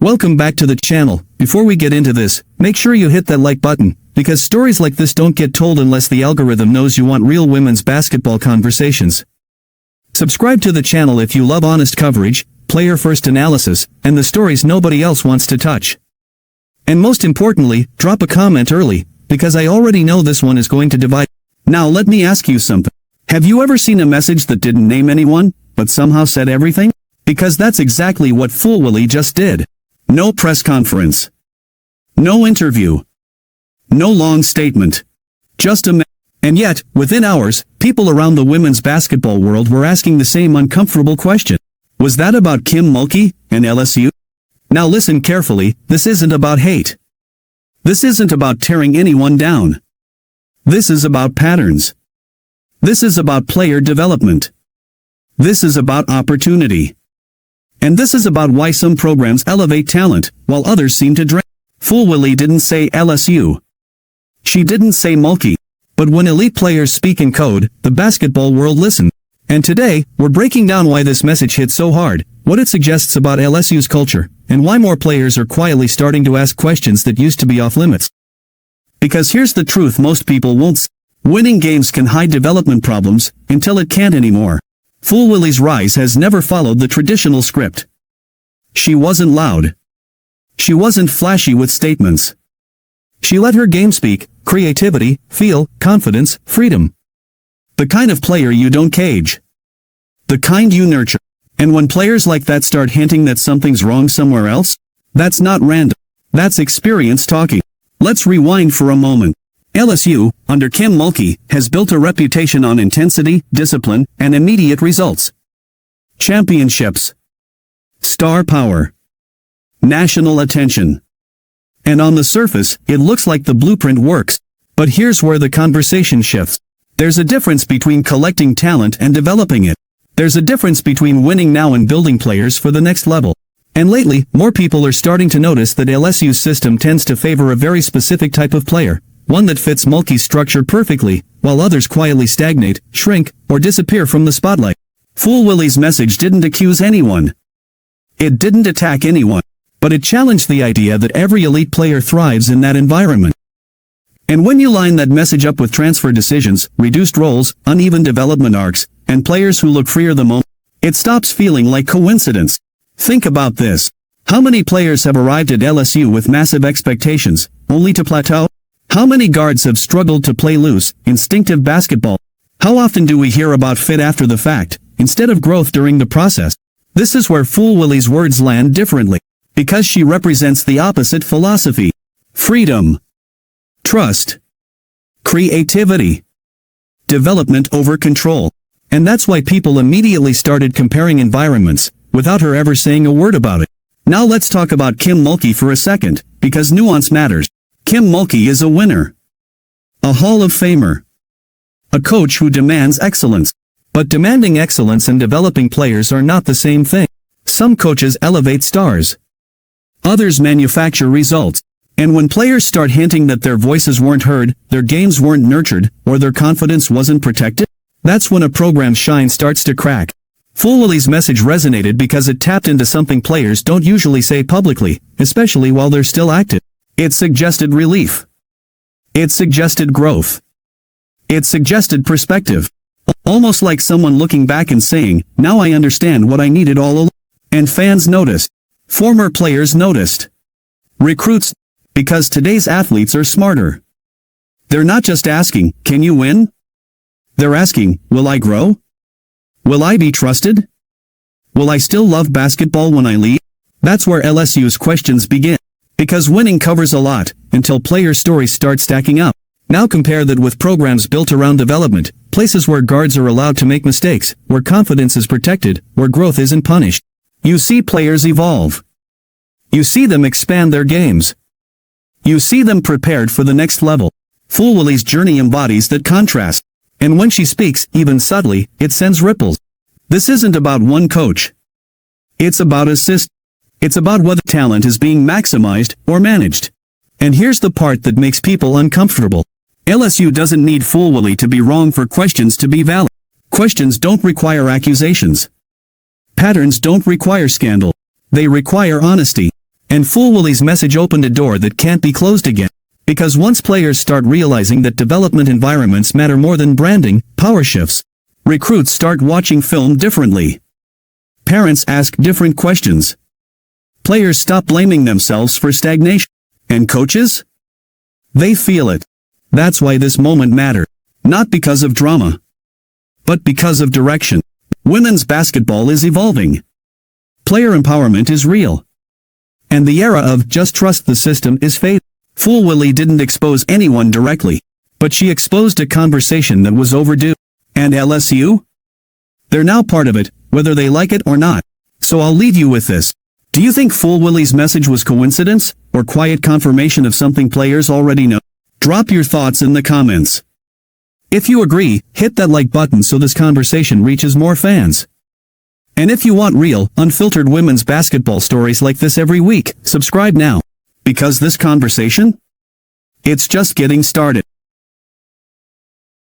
Welcome back to the channel. Before we get into this, make sure you hit that like button, because stories like this don't get told unless the algorithm knows you want real women's basketball conversations. Subscribe to the channel if you love honest coverage, player-first analysis, and the stories nobody else wants to touch. And most importantly, drop a comment early, because I already know this one is going to divide. Now let me ask you something. Have you ever seen a message that didn't name anyone, but somehow said everything? Because that's exactly what Fulwiley just did. No press conference. No interview. No long statement. Just a And yet, within hours, people around the women's basketball world were asking the same uncomfortable question. Was that about Kim Mulkey and LSU? Now listen carefully, this isn't about hate. This isn't about tearing anyone down. This is about patterns. This is about player development. This is about opportunity. And this is about why some programs elevate talent, while others seem to drain. Fulwiley didn't say LSU. She didn't say Mulkey. But when elite players speak in code, the basketball world listens. And today, we're breaking down why this message hit so hard, what it suggests about LSU's culture, and why more players are quietly starting to ask questions that used to be off limits. Because here's the truth most people won't say. Winning games can hide development problems, until it can't anymore. Fulwiley's rise has never followed the traditional script. She wasn't loud. She wasn't flashy with statements. She let her game speak, creativity, feel, confidence, freedom. The kind of player you don't cage. The kind you nurture. And when players like that start hinting that something's wrong somewhere else, that's not random. That's experience talking. Let's rewind for a moment. LSU, under Kim Mulkey, has built a reputation on intensity, discipline, and immediate results. Championships. Star power. National attention. And on the surface, it looks like the blueprint works. But here's where the conversation shifts. There's a difference between collecting talent and developing it. There's a difference between winning now and building players for the next level. And lately, more people are starting to notice that LSU's system tends to favor a very specific type of player. One that fits Mulkey's structure perfectly, while others quietly stagnate, shrink, or disappear from the spotlight. Fulwiley's message didn't accuse anyone. It didn't attack anyone. But it challenged the idea that every elite player thrives in that environment. And when you line that message up with transfer decisions, reduced roles, uneven development arcs, and players who look freer the moment, it stops feeling like coincidence. Think about this. How many players have arrived at LSU with massive expectations, only to plateau? How many guards have struggled to play loose, instinctive basketball? How often do we hear about fit after the fact, instead of growth during the process? This is where Fulwiley's words land differently. Because she represents the opposite philosophy. Freedom. Trust. Creativity. Development over control. And that's why people immediately started comparing environments, without her ever saying a word about it. Now let's talk about Kim Mulkey for a second, because nuance matters. Kim Mulkey is a winner. A Hall of Famer. A coach who demands excellence. But demanding excellence and developing players are not the same thing. Some coaches elevate stars. Others manufacture results. And when players start hinting that their voices weren't heard, their games weren't nurtured, or their confidence wasn't protected, that's when a program's shine starts to crack. Fulwiley's message resonated because it tapped into something players don't usually say publicly, especially while they're still active. It suggested relief. It suggested growth. It suggested perspective. Almost like someone looking back and saying, now I understand what I needed all along. And fans noticed. Former players noticed. Recruits. Because today's athletes are smarter. They're not just asking, can you win? They're asking, will I grow? Will I be trusted? Will I still love basketball when I leave? That's where LSU's questions begin. Because winning covers a lot, until player stories start stacking up. Now compare that with programs built around development, places where guards are allowed to make mistakes, where confidence is protected, where growth isn't punished. You see players evolve. You see them expand their games. You see them prepared for the next level. Fulwiley's journey embodies that contrast. And when she speaks, even subtly, it sends ripples. This isn't about one coach. It's about a system. It's about whether talent is being maximized or managed. And here's the part that makes people uncomfortable. LSU doesn't need Fulwiley to be wrong for questions to be valid. Questions don't require accusations. Patterns don't require scandal. They require honesty. And Fulwiley's message opened a door that can't be closed again. Because once players start realizing that development environments matter more than branding, power shifts. Recruits start watching film differently. Parents ask different questions. Players stop blaming themselves for stagnation. And coaches? They feel it. That's why this moment mattered. Not because of drama, but because of direction. Women's basketball is evolving. Player empowerment is real. And the era of just trust the system is fading. Fulwiley didn't expose anyone directly, but she exposed a conversation that was overdue. And LSU? They're now part of it, whether they like it or not. So I'll leave you with this. Do you think Fulwiley's message was coincidence, or quiet confirmation of something players already know? Drop your thoughts in the comments. If you agree, hit that like button so this conversation reaches more fans. And if you want real, unfiltered women's basketball stories like this every week, subscribe now. Because this conversation? It's just getting started.